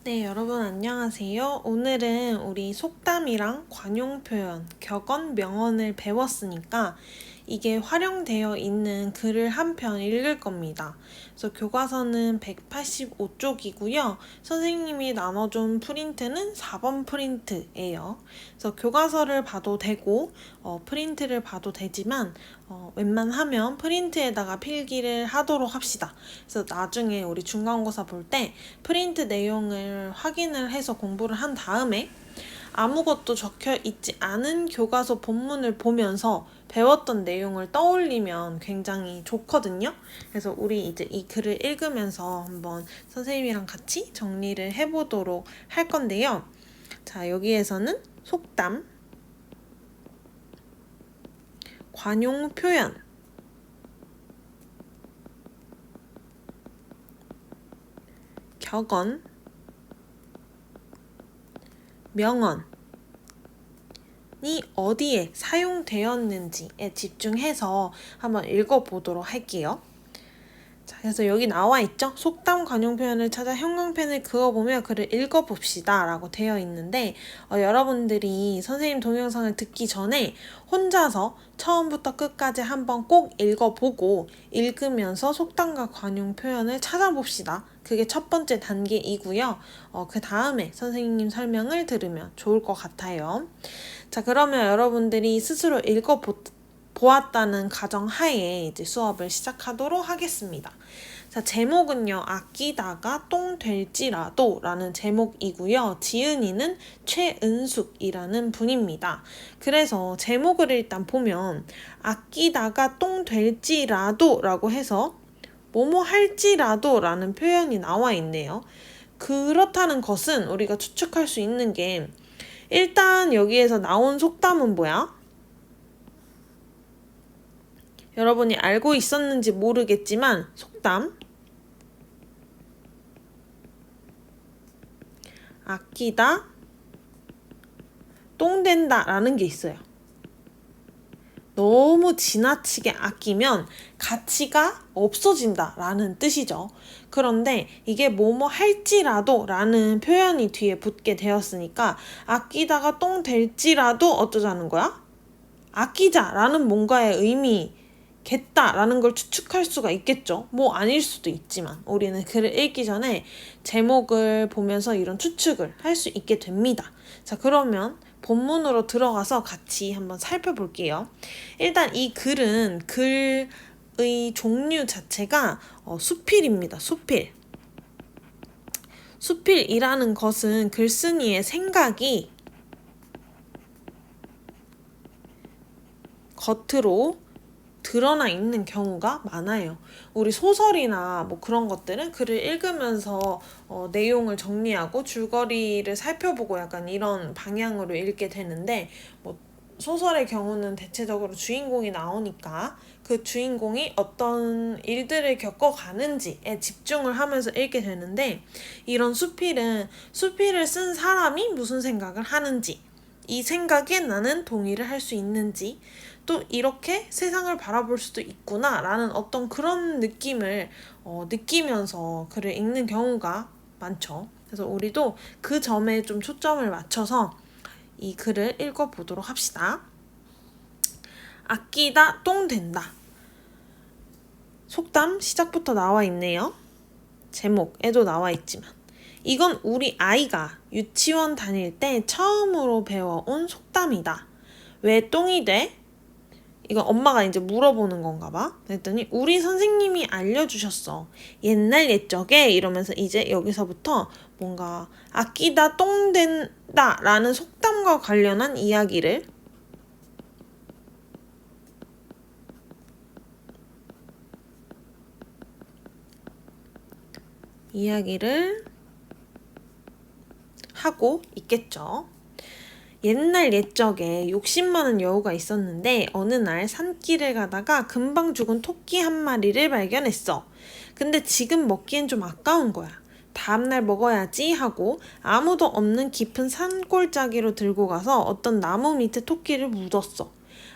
네, 여러분 안녕하세요. 오늘은 우리 속담이랑 관용 표현, 격언, 명언을 배웠으니까 이게 활용되어 있는 글을 한 편 읽을 겁니다. 그래서 교과서는 185쪽이고요. 선생님이 나눠준 프린트는 4번 프린트예요. 그래서 교과서를 봐도 되고 프린트를 봐도 되지만 웬만하면 프린트에다가 필기를 하도록 합시다. 그래서 나중에 우리 중간고사 볼 때 프린트 내용을 확인을 해서 공부를 한 다음에 아무것도 적혀 있지 않은 교과서 본문을 보면서 배웠던 내용을 떠올리면 굉장히 좋거든요. 그래서 우리 이제 이 글을 읽으면서 한번 선생님이랑 같이 정리를 해보도록 할 건데요. 자, 여기에서는 속담, 관용 표현, 격언, 명언이 어디에 사용되었는지에 집중해서 한번 읽어보도록 할게요. 자, 그래서 여기 나와 있죠? 속담 관용 표현을 찾아 형광펜을 그어보며 글을 읽어봅시다 라고 되어 있는데 여러분들이 선생님 동영상을 듣기 전에 혼자서 처음부터 끝까지 한번 꼭 읽어보고 읽으면서 속담과 관용 표현을 찾아봅시다. 그게 첫 번째 단계이고요. 그 다음에 선생님 설명을 들으면 좋을 것 같아요. 자, 그러면 여러분들이 스스로 보았다는 가정하에 이제 수업을 시작하도록 하겠습니다. 자, 제목은요, 아끼다가 똥 될지라도 라는 제목이고요. 지은이는 최은숙이라는 분입니다. 그래서 제목을 일단 보면 아끼다가 똥 될지라도 라고 해서 뭐뭐 할지라도 라는 표현이 나와 있네요. 그렇다는 것은 우리가 추측할 수 있는 게 일단 여기에서 나온 속담은 뭐야? 여러분이 알고 있었는지 모르겠지만 속담 아끼다 똥 된다 라는 게 있어요. 너무 지나치게 아끼면 가치가 없어진다 라는 뜻이죠. 그런데 이게 뭐뭐 할지라도 라는 표현이 뒤에 붙게 되었으니까 아끼다가 똥 될지라도 어쩌자는 거야? 아끼자 라는 뭔가의 의미겠다라는 걸 추측할 수가 있겠죠. 뭐 아닐 수도 있지만 우리는 글을 읽기 전에 제목을 보면서 이런 추측을 할 수 있게 됩니다. 자, 그러면 본문으로 들어가서 같이 한번 살펴볼게요. 일단 이 글은 글의 종류 자체가 수필입니다. 수필. 수필이라는 것은 글쓴이의 생각이 겉으로 드러나 있는 경우가 많아요. 우리 소설이나 뭐 그런 것들은 글을 읽으면서 내용을 정리하고 줄거리를 살펴보고 약간 이런 방향으로 읽게 되는데 뭐 소설의 경우는 대체적으로 주인공이 나오니까 그 주인공이 어떤 일들을 겪어가는지에 집중을 하면서 읽게 되는데 이런 수필을 쓴 사람이 무슨 생각을 하는지 이 생각에 나는 동의를 할 수 있는지 또 이렇게 세상을 바라볼 수도 있구나 라는 어떤 그런 느낌을 느끼면서 글을 읽는 경우가 많죠. 그래서 우리도 그 점에 좀 초점을 맞춰서 이 글을 읽어보도록 합시다. 아끼다 똥 된다. 속담 시작부터 나와 있네요. 제목에도 나와 있지만 이건 우리 아이가 유치원 다닐 때 처음으로 배워온 속담이다. 왜 똥이 돼? 이거 엄마가 이제 물어보는 건가 봐. 그랬더니 우리 선생님이 알려주셨어. 옛날 옛적에 이러면서 이제 여기서부터 뭔가 아끼다 똥 된다 라는 속담과 관련한 이야기를 하고 있겠죠. 옛날 옛적에 욕심 많은 여우가 있었는데 어느 날 산길을 가다가 금방 죽은 토끼 한 마리를 발견했어. 근데 지금 먹기엔 좀 아까운 거야. 다음날 먹어야지 하고 아무도 없는 깊은 산골짜기로 들고 가서 어떤 나무 밑에 토끼를 묻었어.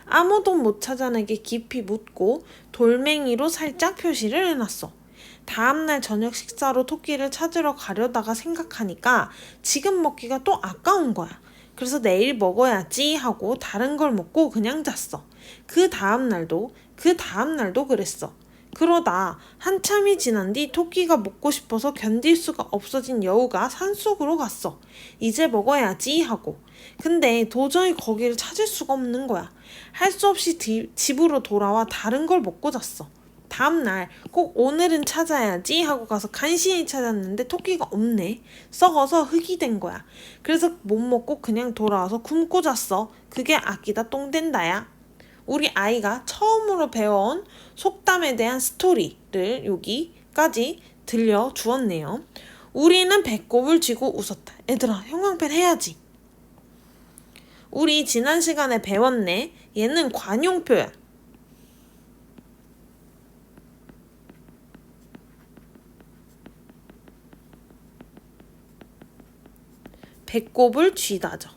아무도 못 찾아내게 깊이 묻고 돌멩이로 살짝 표시를 해놨어. 다음날 저녁 식사로 토끼를 찾으러 가려다가 생각하니까 지금 먹기가 또 아까운 거야. 그래서 내일 먹어야지 하고 다른 걸 먹고 그냥 잤어. 그 다음날도 그랬어. 그러다 한참이 지난 뒤 토끼가 먹고 싶어서 견딜 수가 없어진 여우가 산속으로 갔어. 이제 먹어야지 하고. 근데 도저히 거기를 찾을 수가 없는 거야. 할 수 없이 집으로 돌아와 다른 걸 먹고 잤어. 다음날 꼭 오늘은 찾아야지 하고 가서 간신히 찾았는데 토끼가 없네. 썩어서 흙이 된 거야. 그래서 못 먹고 그냥 돌아와서 굶고 잤어. 그게 아끼다 똥 된다야. 우리 아이가 처음으로 배워온 속담에 대한 스토리를 여기까지 들려주었네요. 우리는 배꼽을 쥐고 웃었다. 얘들아, 형광펜 해야지. 우리 지난 시간에 배웠네. 얘는 관용표야. 배꼽을 쥐다죠.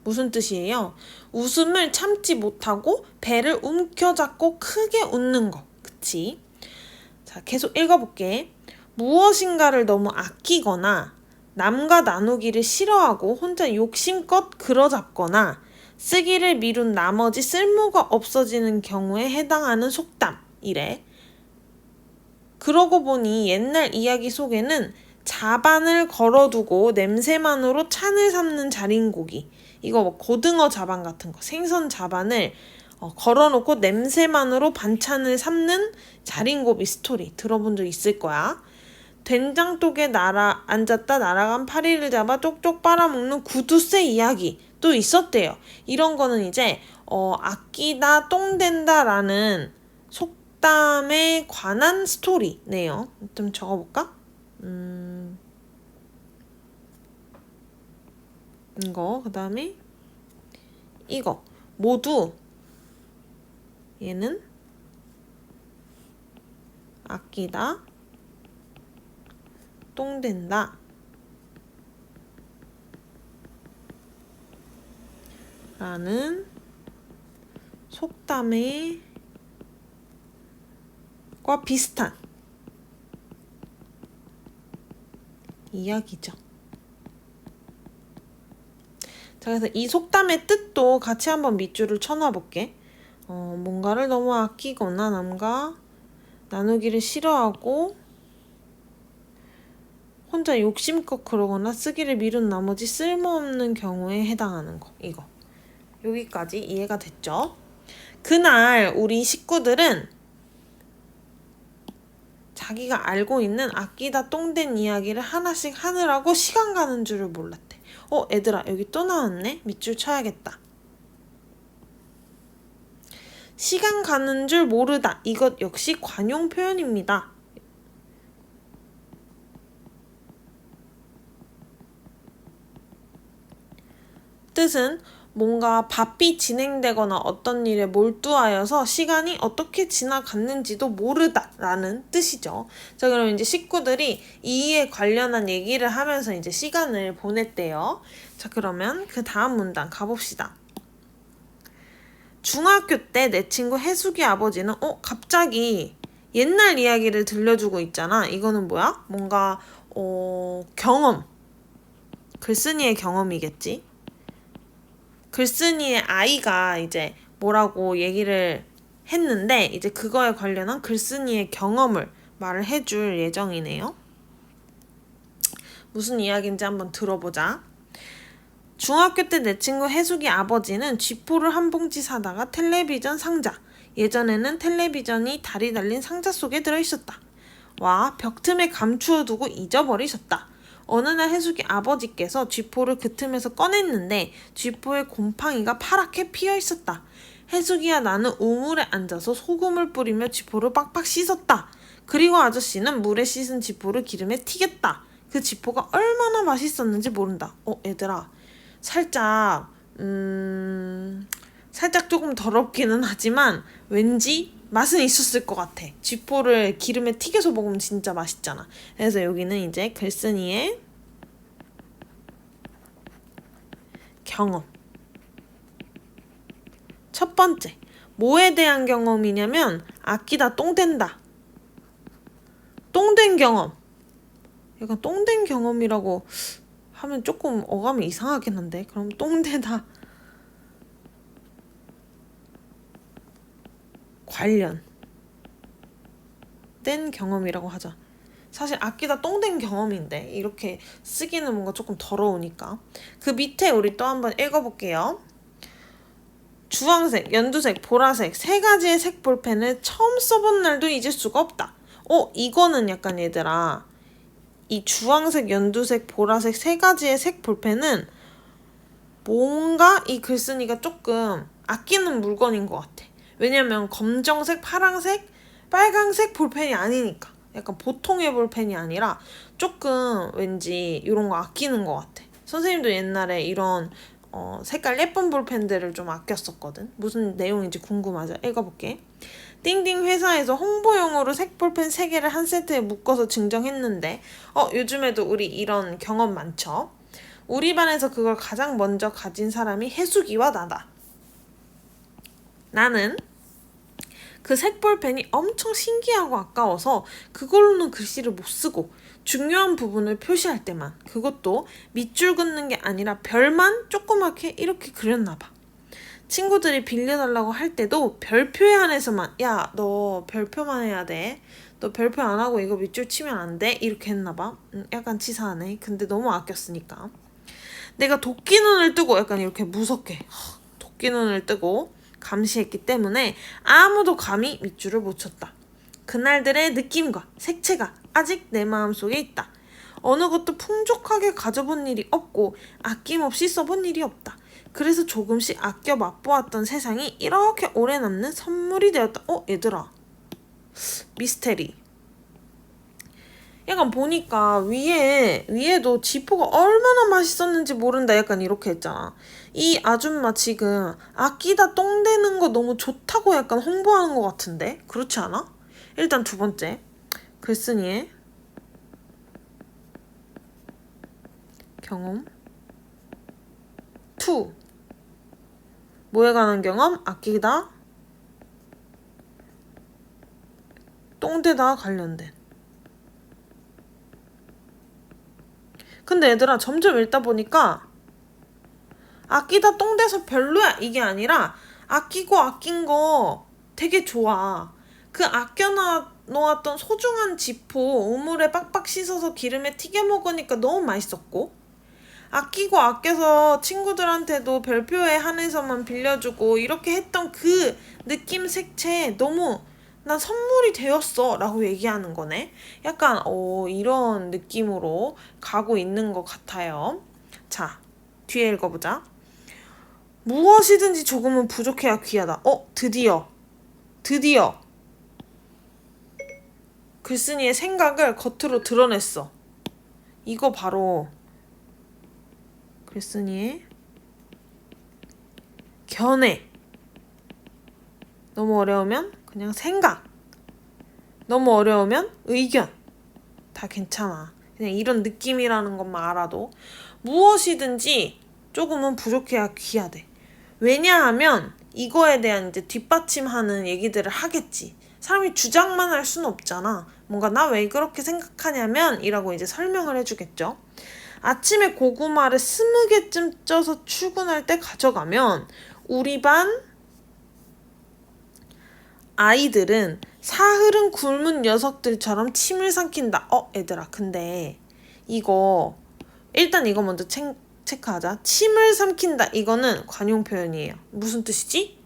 무슨 뜻이에요? 웃음을 참지 못하고 배를 움켜잡고 크게 웃는 거. 그치? 자, 계속 읽어볼게. 무엇인가를 너무 아끼거나 남과 나누기를 싫어하고 혼자 욕심껏 그러잡거나 쓰기를 미룬 나머지 쓸모가 없어지는 경우에 해당하는 속담이래. 그러고 보니 옛날 이야기 속에는 자반을 걸어두고 냄새만으로 찬을 삼는 자린고기, 이거 뭐 고등어 자반 같은 거, 생선 자반을 걸어놓고 냄새만으로 반찬을 삼는 자린고비 스토리 들어본 적 있을 거야. 된장독에 앉았다 날아간 파리를 잡아 쪽쪽 빨아먹는 구두쇠 이야기 또 있었대요. 이런 거는 이제 아끼다 똥된다 라는 속담에 관한 스토리네요. 좀 적어볼까? 이거, 그 다음에 이거 모두 얘는 아끼다 똥된다 라는 속담에 과 비슷한 이야기죠. 자, 그래서 이 속담의 뜻도 같이 한번 밑줄을 쳐놔 볼게. 뭔가를 너무 아끼거나 남과 나누기를 싫어하고 혼자 욕심껏 그러거나 쓰기를 미룬 나머지 쓸모없는 경우에 해당하는 거. 이거. 여기까지 이해가 됐죠? 그날 우리 식구들은 자기가 알고 있는 아끼다 똥된 이야기를 하나씩 하느라고 시간 가는 줄을 몰랐대. 얘들아, 여기 또 나왔네? 밑줄 쳐야겠다. 시간 가는 줄 모르다. 이것 역시 관용 표현입니다. 뜻은 뭔가 바삐 진행되거나 어떤 일에 몰두하여서 시간이 어떻게 지나갔는지도 모르다 라는 뜻이죠. 자, 그럼 이제 식구들이 이에 관련한 얘기를 하면서 이제 시간을 보냈대요. 자, 그러면 그 다음 문단 가봅시다. 중학교 때 내 친구 해숙이 아버지는 갑자기 옛날 이야기를 들려주고 있잖아. 이거는 뭐야? 뭔가 경험. 글쓴이의 경험이겠지. 글쓴이의 아이가 이제 뭐라고 얘기를 했는데 이제 그거에 관련한 글쓴이의 경험을 말을 해줄 예정이네요. 무슨 이야기인지 한번 들어보자. 중학교 때 내 친구 해숙이 아버지는 쥐포를 한 봉지 사다가 텔레비전 상자, 예전에는 텔레비전이 달이 달린 상자 속에 들어있었다. 와, 벽 틈에 감추어두고 잊어버리셨다. 어느 날 해숙이 아버지께서 쥐포를 그 틈에서 꺼냈는데 쥐포에 곰팡이가 파랗게 피어있었다. 해숙이야 나는 우물에 앉아서 소금을 뿌리며 쥐포를 빡빡 씻었다. 그리고 아저씨는 물에 씻은 쥐포를 기름에 튀겼다. 그 쥐포가 얼마나 맛있었는지 모른다. 얘들아, 살짝 조금 더럽기는 하지만 왠지 맛은 있었을 것 같아. 쥐포를 기름에 튀겨서 먹으면 진짜 맛있잖아. 그래서 여기는 이제 글쓴이의 경험. 첫 번째, 뭐에 대한 경험이냐면 아끼다 똥된다. 똥된 경험. 약간 똥된 경험이라고 하면 조금 어감이 이상하긴 한데 그럼 똥되다 관련된 경험이라고 하자. 사실 아끼다 똥된 경험인데 이렇게 쓰기는 뭔가 조금 더러우니까. 그 밑에 우리 또 한번 읽어볼게요. 주황색, 연두색, 보라색 세 가지의 색 볼펜을 처음 써본 날도 잊을 수가 없다. 이거는 약간 얘들아, 이 주황색, 연두색, 보라색 세 가지의 색 볼펜은 뭔가 이 글쓴이가 조금 아끼는 물건인 것 같아. 왜냐면 검정색, 파랑색, 빨강색 볼펜이 아니니까. 약간 보통의 볼펜이 아니라 조금 왠지 이런 거 아끼는 것 같아. 선생님도 옛날에 이런 색깔 예쁜 볼펜들을 좀 아꼈었거든. 무슨 내용인지 궁금하죠? 읽어볼게. 띵띵 회사에서 홍보용으로 색볼펜 3개를 한 세트에 묶어서 증정했는데 요즘에도 우리 이런 경험 많죠? 우리 반에서 그걸 가장 먼저 가진 사람이 혜숙이와 나다. 나는 그 색볼펜이 엄청 신기하고 아까워서 그걸로는 글씨를 못 쓰고 중요한 부분을 표시할 때만, 그것도 밑줄 긋는 게 아니라 별만 조그맣게 이렇게 그렸나 봐. 친구들이 빌려달라고 할 때도 별표에 한해서만 야, 너 별표만 해야 돼. 너 별표 안 하고 이거 밑줄 치면 안 돼. 이렇게 했나 봐. 약간 치사하네. 근데 너무 아꼈으니까. 내가 도끼 눈을 뜨고 약간 이렇게 무섭게 도끼 눈을 뜨고 감시했기 때문에 아무도 감히 밑줄을 못 쳤다. 그날들의 느낌과 색채가 아직 내 마음속에 있다. 어느 것도 풍족하게 가져본 일이 없고 아낌없이 써본 일이 없다. 그래서 조금씩 아껴 맛보았던 세상이 이렇게 오래 남는 선물이 되었다. 얘들아, 미스테리. 약간 보니까 위에도 지포가 얼마나 맛있었는지 모른다 약간 이렇게 했잖아. 이 아줌마 지금 아끼다 똥 되는 거 너무 좋다고 약간 홍보하는 것 같은데? 그렇지 않아? 일단 두 번째, 글쓴이의 경험 2. 뭐에 관한 경험? 아끼다 똥되다 관련된. 근데 얘들아, 점점 읽다 보니까 아끼다 똥돼서 별로야 이게 아니라 아끼고 아낀 거 되게 좋아. 그 아껴놓았던 소중한 지포 우물에 빡빡 씻어서 기름에 튀겨 먹으니까 너무 맛있었고, 아끼고 아껴서 친구들한테도 별표에 한해서만 빌려주고 이렇게 했던 그 느낌 색채 너무 난 선물이 되었어 라고 얘기하는 거네. 약간 이런 느낌으로 가고 있는 것 같아요. 자, 뒤에 읽어보자. 무엇이든지 조금은 부족해야 귀하다. 드디어 글쓴이의 생각을 겉으로 드러냈어. 이거 바로 글쓴이의 견해. 너무 어려우면 그냥 생각, 너무 어려우면 의견. 다 괜찮아. 그냥 이런 느낌이라는 것만 알아도 무엇이든지 조금은 부족해야 귀하대. 왜냐하면 이거에 대한 이제 뒷받침하는 얘기들을 하겠지. 사람이 주장만 할 수는 없잖아. 뭔가 나 왜 그렇게 생각하냐면 이라고 이제 설명을 해주겠죠. 아침에 고구마를 20개쯤 쪄서 출근할 때 가져가면 우리 반 아이들은 사흘은 굶은 녀석들처럼 침을 삼킨다. 얘들아, 근데 이거 일단 이거 먼저 체크하자. 침을 삼킨다, 이거는 관용 표현이에요. 무슨 뜻이지?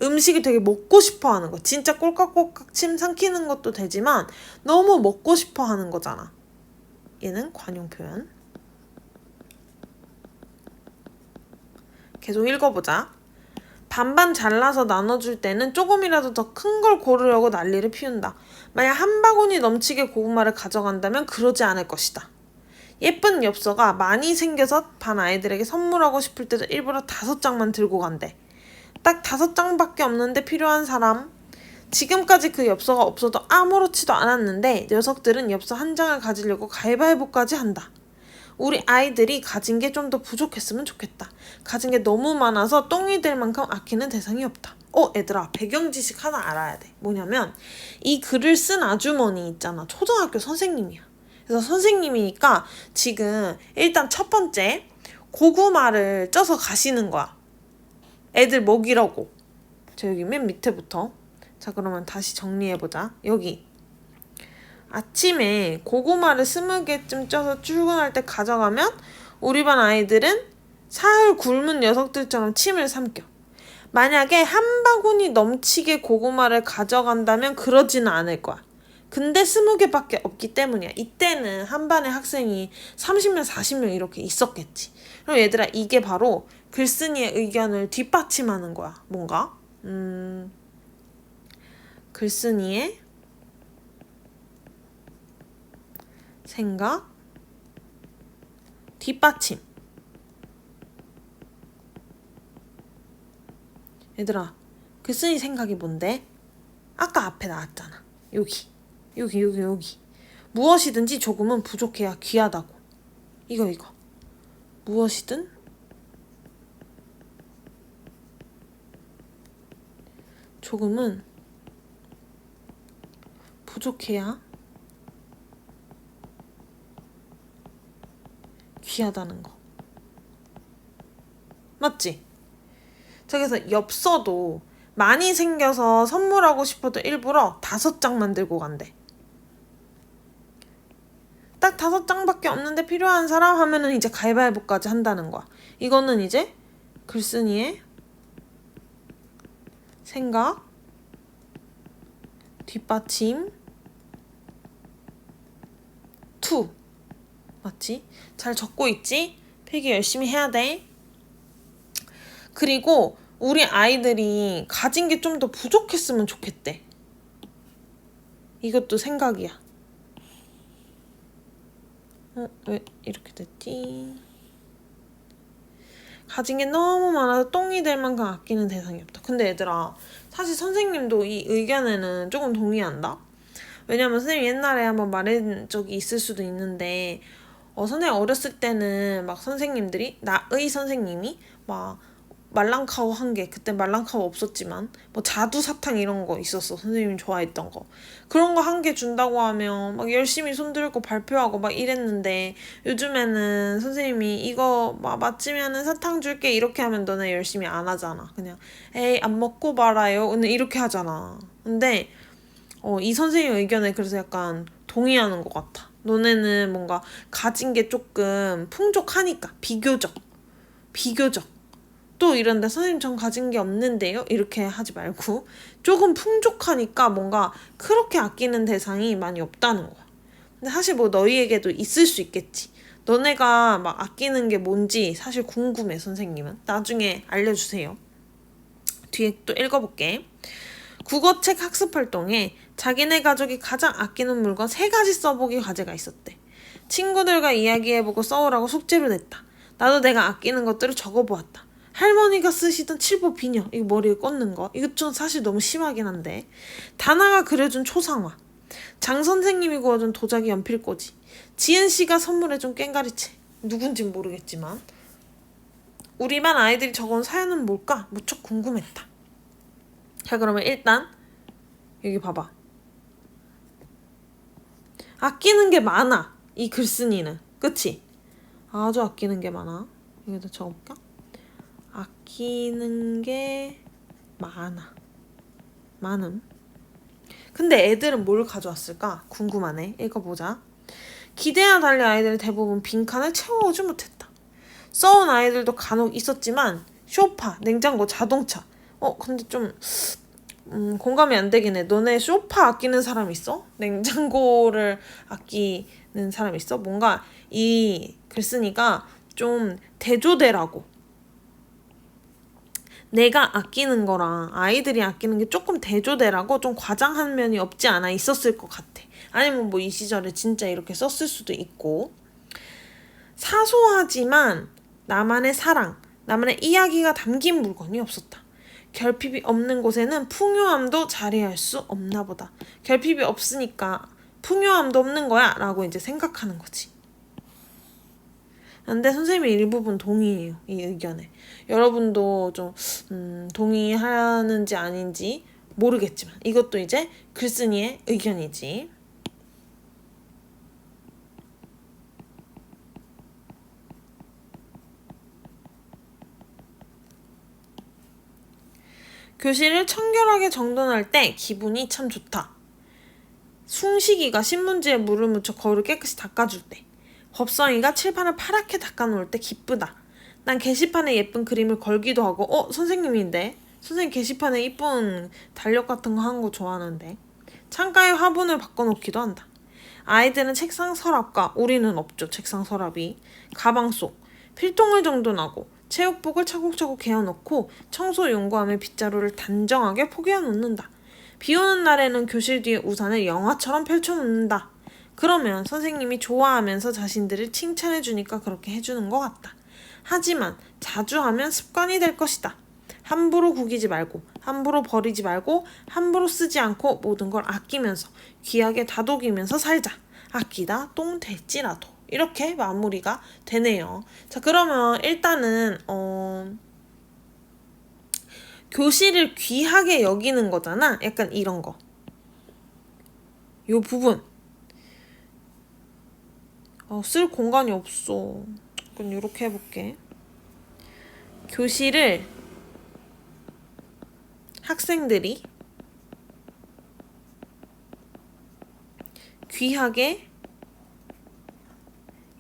음식을 되게 먹고 싶어 하는 거. 진짜 꼴깍꼴깍 침 삼키는 것도 되지만 너무 먹고 싶어 하는 거잖아. 얘는 관용 표현. 계속 읽어보자. 반반 잘라서 나눠줄 때는 조금이라도 더 큰 걸 고르려고 난리를 피운다. 만약 한 바구니 넘치게 고구마를 가져간다면 그러지 않을 것이다. 예쁜 엽서가 많이 생겨서 반 아이들에게 선물하고 싶을 때도 일부러 5장만 들고 간대. 딱 5장밖에 없는데 필요한 사람. 지금까지 그 엽서가 없어도 아무렇지도 않았는데 녀석들은 엽서 한 장을 가지려고 가위바위보까지 한다. 우리 아이들이 가진 게 좀 더 부족했으면 좋겠다. 가진 게 너무 많아서 똥이 될 만큼 아끼는 대상이 없다. 얘들아, 배경 지식 하나 알아야 돼. 뭐냐면 이 글을 쓴 아주머니 있잖아. 초등학교 선생님이야. 그래서 선생님이니까 지금 일단 첫 번째 고구마를 쪄서 가시는 거야. 애들 먹이라고. 자, 여기 맨 밑에부터. 자, 그러면 다시 정리해보자. 여기 아침에 고구마를 20개쯤 쪄서 출근할 때 가져가면 우리 반 아이들은 사흘 굶은 녀석들처럼 침을 삼켜. 만약에 한 바구니 넘치게 고구마를 가져간다면 그러지는 않을 거야. 근데 20개밖에 없기 때문이야. 이때는 한 반에 학생이 30명, 40명 이렇게 있었겠지. 그럼 얘들아, 이게 바로 글쓴이의 의견을 뒷받침하는 거야. 뭔가? 글쓴이의 생각, 뒷받침. 얘들아, 글쓴이 생각이 뭔데? 아까 앞에 나왔잖아. 여기. 무엇이든지 조금은 부족해야 귀하다고. 이거. 무엇이든 조금은 부족해야 귀하다는 거. 맞지? 자, 그래서 엽서도 많이 생겨서 선물하고 싶어도 일부러 5장만 들고 간대. 딱 5장밖에 없는데 필요한 사람 하면은 이제 가위바위보까지 한다는 거야. 이거는 이제 글쓴이의 생각, 뒷받침, 투. 맞지? 잘 적고 있지? 필기 열심히 해야 돼. 그리고 우리 아이들이 가진 게 좀 더 부족했으면 좋겠대. 이것도 생각이야. 왜 이렇게 됐지? 가진 게 너무 많아서 똥이 될 만큼 아끼는 대상이 없다. 근데 얘들아, 사실 선생님도 이 의견에는 조금 동의한다. 왜냐면 선생님 옛날에 한번 말한 적이 있을 수도 있는데 선생님 어렸을 때는 막 선생님들이 나의 선생님이 막 말랑카오 한 개, 그때 말랑카오 없었지만 뭐 자두사탕 이런 거 있었어. 선생님이 좋아했던 거. 그런 거 한 개 준다고 하면 막 열심히 손들고 발표하고 막 이랬는데 요즘에는 선생님이 이거 막 맞히면은 사탕 줄게 이렇게 하면 너네 열심히 안 하잖아. 그냥 에이 안 먹고 말아요. 오늘 이렇게 하잖아. 근데 이 선생님 의견에 그래서 약간 동의하는 것 같아. 너네는 뭔가 가진 게 조금 풍족하니까 비교적 또 이런데 선생님 전 가진 게 없는데요? 이렇게 하지 말고 조금 풍족하니까 뭔가 그렇게 아끼는 대상이 많이 없다는 거야. 근데 사실 뭐 너희에게도 있을 수 있겠지. 너네가 막 아끼는 게 뭔지 사실 궁금해. 선생님은 나중에 알려주세요. 뒤에 또 읽어볼게. 국어책 학습 활동에 자기네 가족이 가장 아끼는 물건 3가지 써보기 과제가 있었대. 친구들과 이야기해보고 써오라고 숙제로 냈다. 나도 내가 아끼는 것들을 적어보았다. 할머니가 쓰시던 칠보 비녀, 이거 머리에 꽂는 거, 이거 좀 사실 너무 심하긴 한데. 다나가 그려준 초상화, 장 선생님이 구워준 도자기 연필꽂이, 지은 씨가 선물해준 꽹가리채. 누군진 모르겠지만 우리 반 아이들이 적어온 사연은 뭘까? 무척 궁금했다. 자, 그러면 일단 여기 봐봐. 아끼는 게 많아. 이 글쓴이는. 그치? 아주 아끼는 게 많아. 여기다 적어볼까? 아끼는 게 많음. 근데 애들은 뭘 가져왔을까? 궁금하네. 읽어보자. 기대와 달리 아이들은 대부분 빈칸을 채워오지 못했다. 써온 아이들도 간혹 있었지만 소파, 냉장고, 자동차. 근데 좀 공감이 안 되긴 해. 너네 소파 아끼는 사람 있어? 냉장고를 아끼는 사람 있어? 뭔가 이 글쓴이가 좀 대조되라고. 내가 아끼는 거랑 아이들이 아끼는 게 조금 대조되라고 좀 과장한 면이 없지 않아 있었을 것 같아. 아니면 뭐 이 시절에 진짜 이렇게 썼을 수도 있고. 사소하지만 나만의 사랑, 나만의 이야기가 담긴 물건이 없었다. 결핍이 없는 곳에는 풍요함도 자리할 수 없나 보다. 결핍이 없으니까 풍요함도 없는 거야 라고 이제 생각하는 거지. 근데 선생님이 일부분 동의해요. 이 의견에. 여러분도 좀 동의하는지 아닌지 모르겠지만 이것도 이제 글쓴이의 의견이지. 교실을 청결하게 정돈할 때 기분이 참 좋다. 숭식이가 신문지에 물을 묻혀 거울을 깨끗이 닦아줄 때. 법성이가 칠판을 파랗게 닦아놓을 때 기쁘다. 난 게시판에 예쁜 그림을 걸기도 하고 선생님인데? 선생님 게시판에 이쁜 달력 같은 거 하는 거 좋아하는데. 창가에 화분을 바꿔놓기도 한다. 아이들은 책상 서랍과 우리는 없죠. 책상 서랍이. 가방 속 필통을 정돈하고 체육복을 차곡차곡 개어놓고 청소 용구함에 빗자루를 단정하게 포개어 놓는다. 비 오는 날에는 교실 뒤에 우산을 영화처럼 펼쳐놓는다. 그러면 선생님이 좋아하면서 자신들을 칭찬해주니까 그렇게 해주는 것 같다. 하지만 자주 하면 습관이 될 것이다. 함부로 구기지 말고, 함부로 버리지 말고, 함부로 쓰지 않고 모든 걸 아끼면서 귀하게 다독이면서 살자. 아끼다 똥 될지라도. 이렇게 마무리가 되네요. 자, 그러면 일단은 교실을 귀하게 여기는 거잖아. 약간 이런 거. 요 부분. 쓸 공간이 없어. 그럼 이렇게 해볼게. 교실을 학생들이 귀하게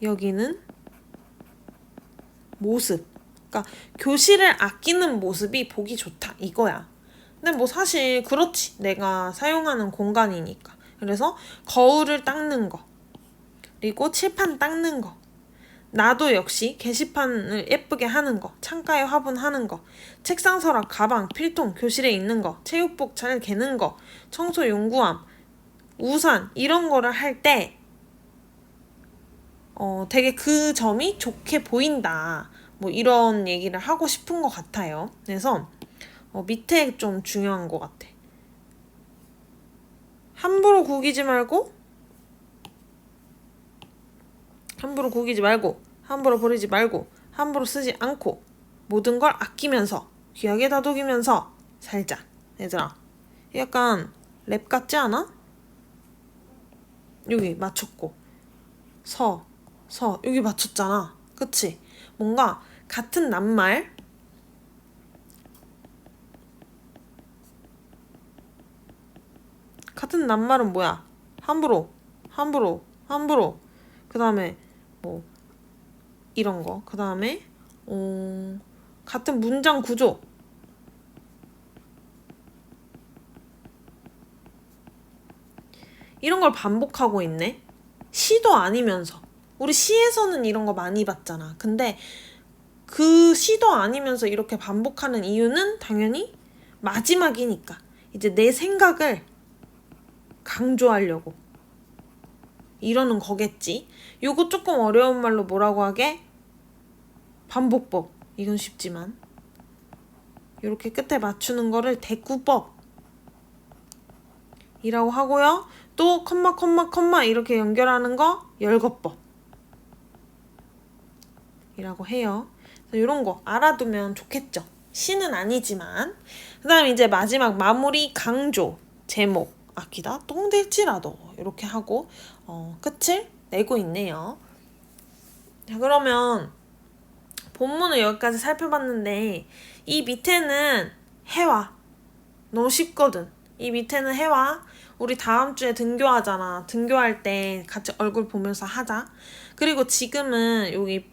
여기는 모습. 그러니까 교실을 아끼는 모습이 보기 좋다 이거야. 근데 뭐 사실 그렇지. 내가 사용하는 공간이니까. 그래서 거울을 닦는 거. 그리고 칠판 닦는 거. 나도 역시 게시판을 예쁘게 하는 거, 창가에 화분 하는 거, 책상 서랍, 가방, 필통, 교실에 있는 거, 체육복 잘 개는 거, 청소 용구함, 우산 이런 거를 할 때 되게 그 점이 좋게 보인다. 뭐 이런 얘기를 하고 싶은 것 같아요. 그래서 밑에 좀 중요한 것 같아. 함부로 구기지 말고 함부로 버리지 말고 함부로 쓰지 않고 모든 걸 아끼면서 귀하게 다독이면서 살자. 얘들아, 약간 랩 같지 않아? 여기 맞췄고 서 여기 맞췄잖아. 그치? 뭔가 같은 낱말 같은 낱말은 뭐야? 함부로 그 다음에 뭐 이런 거. 그 다음에 같은 문장 구조. 이런 걸 반복하고 있네. 시도 아니면서. 우리 시에서는 이런 거 많이 봤잖아. 근데 그 시도 아니면서 이렇게 반복하는 이유는 당연히 마지막이니까. 이제 내 생각을 강조하려고 이러는 거겠지. 요거 조금 어려운 말로 뭐라고 하게? 반복법. 이건 쉽지만 이렇게 끝에 맞추는 거를 대꾸법 이라고 하고요. 또 컴마 이렇게 연결하는 거 열거법 이라고 해요. 그래서 이런 거 알아두면 좋겠죠. 시는 아니지만. 그 다음 이제 마지막 마무리 강조 제목 아끼다 똥 될지라도 이렇게 하고 끝을 내고 있네요. 자, 그러면 본문을 여기까지 살펴봤는데 이 밑에는 해와. 너무 쉽거든. 이 밑에는 해와. 우리 다음 주에 등교하잖아. 등교할 때 같이 얼굴 보면서 하자. 그리고 지금은 여기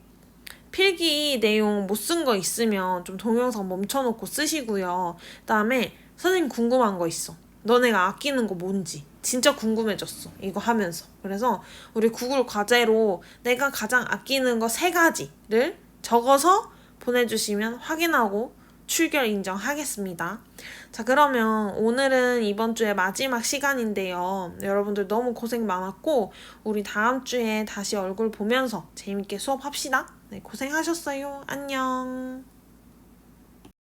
필기 내용 못 쓴 거 있으면 좀 동영상 멈춰놓고 쓰시고요. 그다음에 선생님 궁금한 거 있어. 너네가 아끼는 거 뭔지 진짜 궁금해졌어. 이거 하면서. 그래서 우리 구글 과제로 내가 가장 아끼는 거 3가지를 적어서 보내주시면 확인하고 출결 인정하겠습니다. 자, 그러면 오늘은 이번 주의 마지막 시간인데요. 여러분들 너무 고생 많았고 우리 다음 주에 다시 얼굴 보면서 재밌게 수업합시다. 네, 고생하셨어요. 안녕.